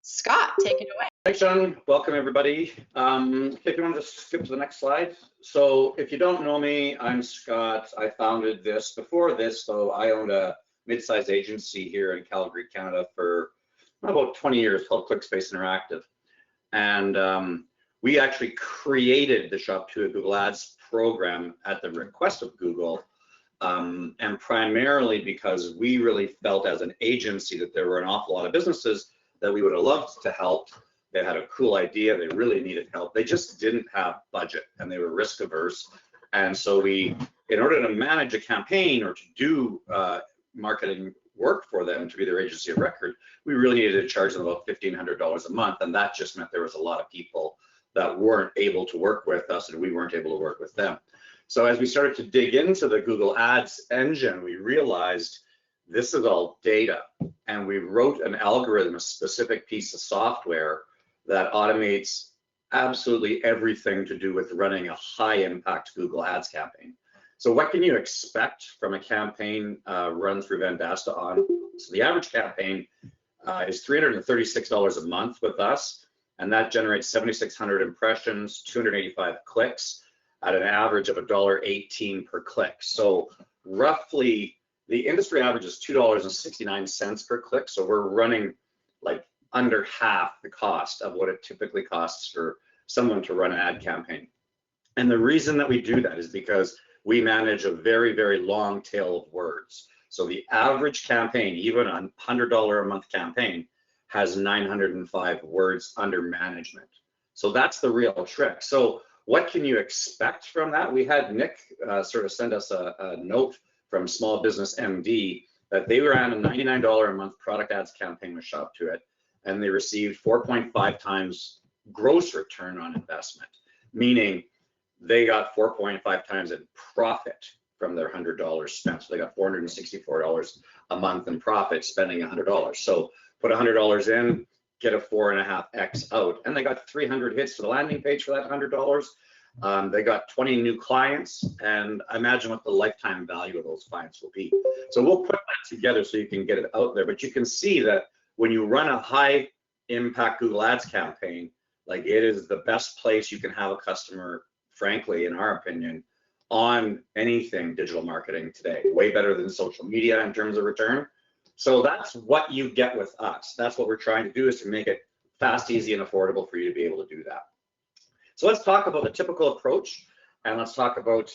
Scott, take it away. Thanks, John. Welcome, everybody. If you want to just skip to the next slide. So if you don't know me, I'm Scott. I founded this. Before this, though, I owned a mid-sized agency here in Calgary, Canada for about 20 years called ClickSpace Interactive. And we actually created the ShopTo Google Ads program at the request of Google, and primarily because we really felt as an agency that there were an awful lot of businesses that we would have loved to help. They had a cool idea, they really needed help. They just didn't have budget and they were risk averse. And so we, in order to manage a campaign or to do marketing work for them, to be their agency of record, we really needed to charge them about $1,500 a month. And that just meant there was a lot of people that weren't able to work with us and we weren't able to work with them. So as we started to dig into the Google Ads engine, we realized this is all data, and we wrote an algorithm, a specific piece of software that automates absolutely everything to do with running a high impact Google Ads campaign. So what can you expect from a campaign run through Vendasta on? So the average campaign is $336 a month with us, and that generates 7,600 impressions, 285 clicks at an average of $1.18 per click. So roughly, the industry average is $2.69 per click, so we're running like under half the cost of what it typically costs for someone to run an ad campaign. And the reason that we do that is because we manage a very, very long tail of words. So the average campaign, even a $100 a month campaign, has 905 words under management. So that's the real trick. So what can you expect from that? We had Nick sort of send us a note from Small Business MD that they ran a $99 a month product ads campaign with ShopTo, and they received 4.5 times gross return on investment, meaning they got 4.5 times in profit from their $100 spent. So they got $464 a month in profit spending $100. So put $100 in, get a 4.5x out, and they got 300 hits to the landing page for that $100. They got 20 new clients, and imagine what the lifetime value of those clients will be. So we'll put that together so you can get it out there, but you can see that when you run a high impact Google Ads campaign, like it is the best place you can have a customer, frankly, in our opinion, on anything digital marketing today, way better than social media in terms of return. So that's what you get with us. That's what we're trying to do, is to make it fast, easy, and affordable for you to be able to do that. So let's talk about the typical approach, and let's talk about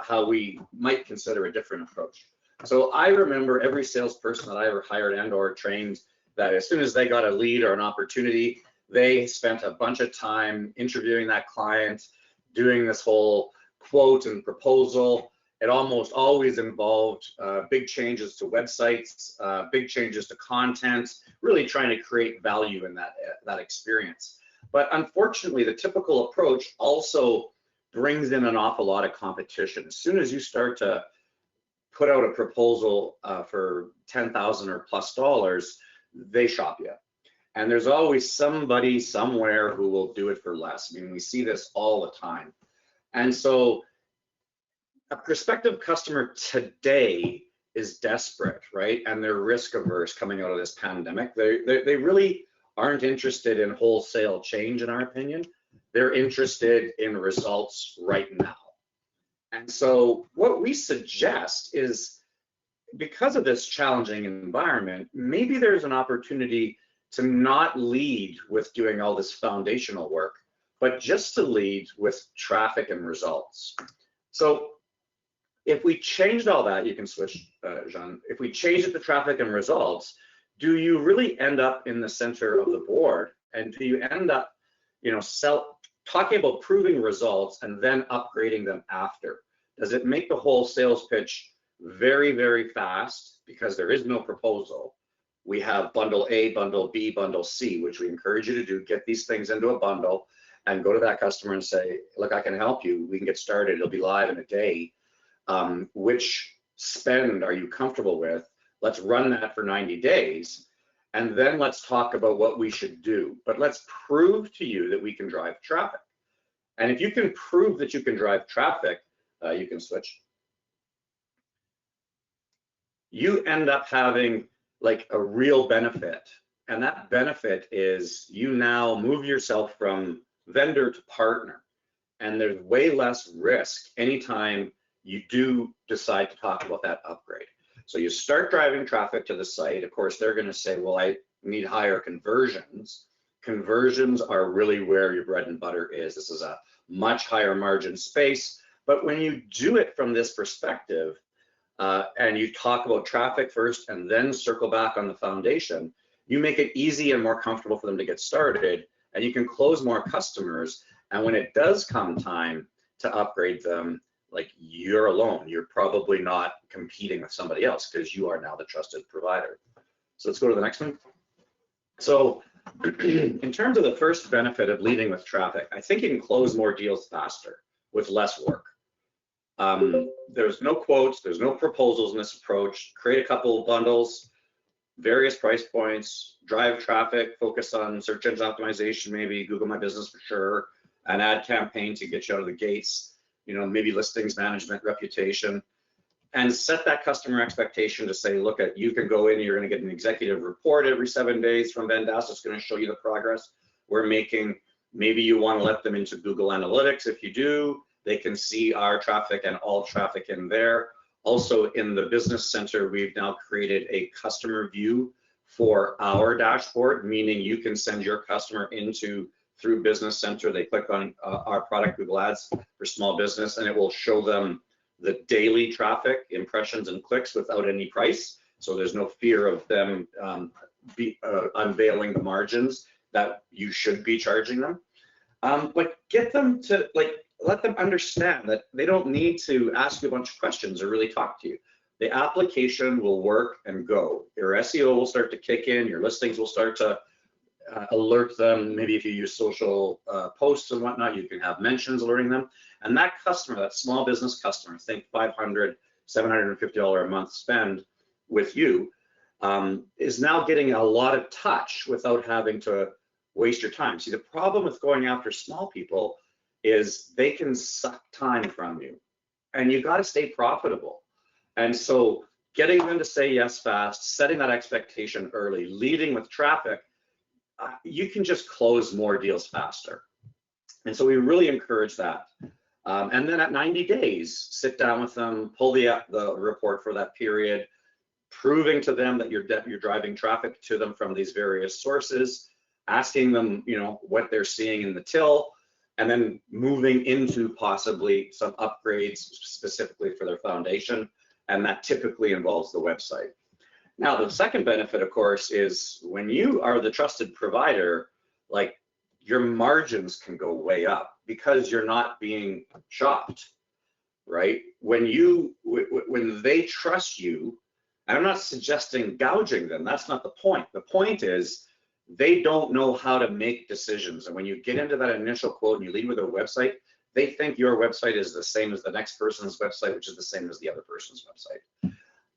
how we might consider a different approach. So I remember every salesperson that I ever hired and or trained, that as soon as they got a lead or an opportunity, they spent a bunch of time interviewing that client, doing this whole quote and proposal. It almost always involved big changes to websites, big changes to content, really trying to create value in that experience. But unfortunately, the typical approach also brings in an awful lot of competition. As soon as you start to put out a proposal for $10,000 or plus dollars, they shop you. And there's always somebody somewhere who will do it for less. I mean, we see this all the time. And so a prospective customer today is desperate, right? And they're risk averse coming out of this pandemic. They really aren't interested in wholesale change, in our opinion. They're interested in results right now. And so what we suggest is, because of this challenging environment, maybe there's an opportunity to not lead with doing all this foundational work, but just to lead with traffic and results. So if we changed all that, you can switch, Jean. If we change it to traffic and results, do you really end up in the center of the board? And do you end up, talking about proving results and then upgrading them after? Does it make the whole sales pitch very, very fast because there is no proposal? We have bundle A, bundle B, bundle C, which we encourage you to do. Get these things into a bundle and go to that customer and say, look, I can help you. We can get started. It'll be live in a day. Which spend are you comfortable with? Let's run that for 90 days. And then let's talk about what we should do. But let's prove to you that we can drive traffic. And if you can prove that you can drive traffic, you can switch. You end up having like a real benefit And that benefit is you now move yourself from vendor to partner. And there's way less risk anytime you do decide to talk about that upgrade. So you start driving traffic to the site. Of course, they're going to say, well, I need higher conversions. Conversions are really where your bread and butter is. This is a much higher margin space. But when you do it from this perspective, and you talk about traffic first and then circle back on the foundation, you make it easy and more comfortable for them to get started, and you can close more customers. And when it does come time to upgrade them, like, you're alone. You're probably not competing with somebody else because you are now the trusted provider. So let's go to the next one. So in terms of the first benefit of leading with traffic, I think you can close more deals faster with less work. There's no quotes, there's no proposals in this approach. Create a couple of bundles, various price points, drive traffic, focus on search engine optimization, maybe Google My Business for sure, an ad campaign to get you out of the gates, you know, maybe listings management, reputation, and set that customer expectation to say, look, you can go in, you're going to get an executive report every 7 days from Vendas. It's going to show you the progress we're making. Maybe you want to let them into Google Analytics. If you do, they can see our traffic and all traffic in there. Also in the Business Center, we've now created a customer view for our dashboard, meaning you can send your customer through Business Center. They click on our product, Google Ads for Small Business, and it will show them the daily traffic, impressions, and clicks without any price. So there's no fear of them unveiling the margins that you should be charging them. But get them to, let them understand that they don't need to ask you a bunch of questions or really talk to you. The application will work and go. Your SEO will start to kick in, your listings will start to alert them. Maybe if you use social posts and whatnot, you can have mentions alerting them. And that customer, that small business customer, think $500, $750 a month spend with you, is now getting a lot of touch without having to waste your time. See, the problem with going after small people is they can suck time from you, and you got to stay profitable. And so getting them to say yes fast, setting that expectation early, leading with traffic, you can just close more deals faster. And so we really encourage that. And then at 90 days, sit down with them, pull the report for that period, proving to them that you're driving traffic to them from these various sources, asking them, you know, what they're seeing in the till, and then moving into possibly some upgrades specifically for their foundation. And that typically involves the website. Now, the second benefit, of course, is when you are the trusted provider, like, your margins can go way up because you're not being shopped, right? When they trust you, and I'm not suggesting gouging them, that's not the point. The point is they don't know how to make decisions. And when you get into that initial quote and you lead with a website, they think your website is the same as the next person's website, which is the same as the other person's website.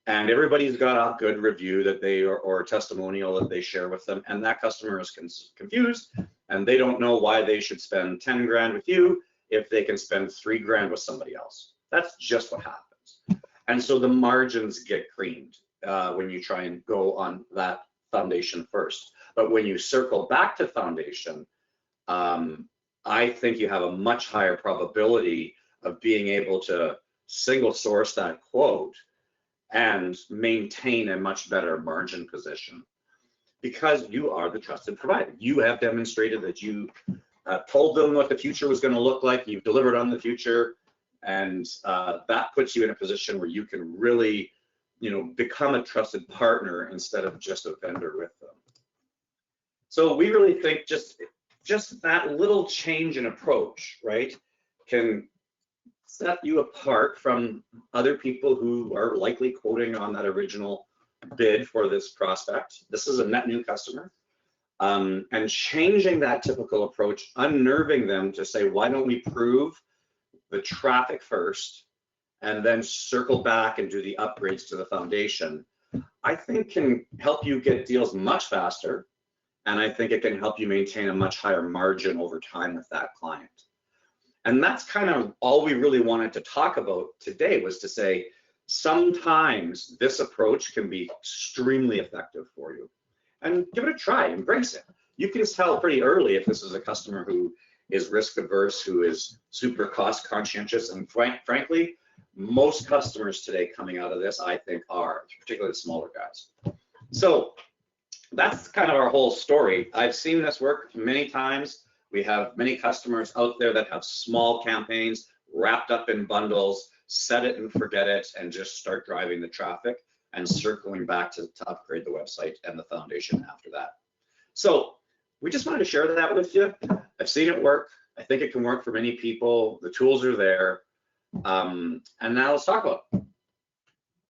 And everybody's got a good review that or a testimonial that they share with them, and that customer is confused, and they don't know why they should spend 10 grand with you if they can spend 3 grand with somebody else. That's just what happens. And so the margins get creamed when you try and go on that foundation first. But when you circle back to foundation, I think you have a much higher probability of being able to single source that quote and maintain a much better margin position because you are the trusted provider. You have demonstrated that you told them what the future was going to look like. You've delivered on the future, and that puts you in a position where you can really, you know, become a trusted partner instead of just a vendor with them. So we really think just that little change in approach, right, can set you apart from other people who are likely quoting on that original bid for this prospect. This is a net new customer. And changing that typical approach, unnerving them to say, why don't we prove the traffic first and then circle back and do the upgrades to the foundation, I think can help you get deals much faster. And I think it can help you maintain a much higher margin over time with that client. And that's kind of all we really wanted to talk about today, was to say, sometimes this approach can be extremely effective for you. and give it a try, embrace it. You can tell pretty early if this is a customer who is risk averse, who is super cost conscientious, and frankly, most customers today coming out of this, I think, are, particularly the smaller guys. So that's kind of our whole story. I've seen this work many times. We have many customers out there that have small campaigns wrapped up in bundles, set it and forget it, and just start driving the traffic and circling back to upgrade the website and the foundation after that. So we just wanted to share that with you. I've seen it work. I think it can work for many people. The tools are there. And now let's talk about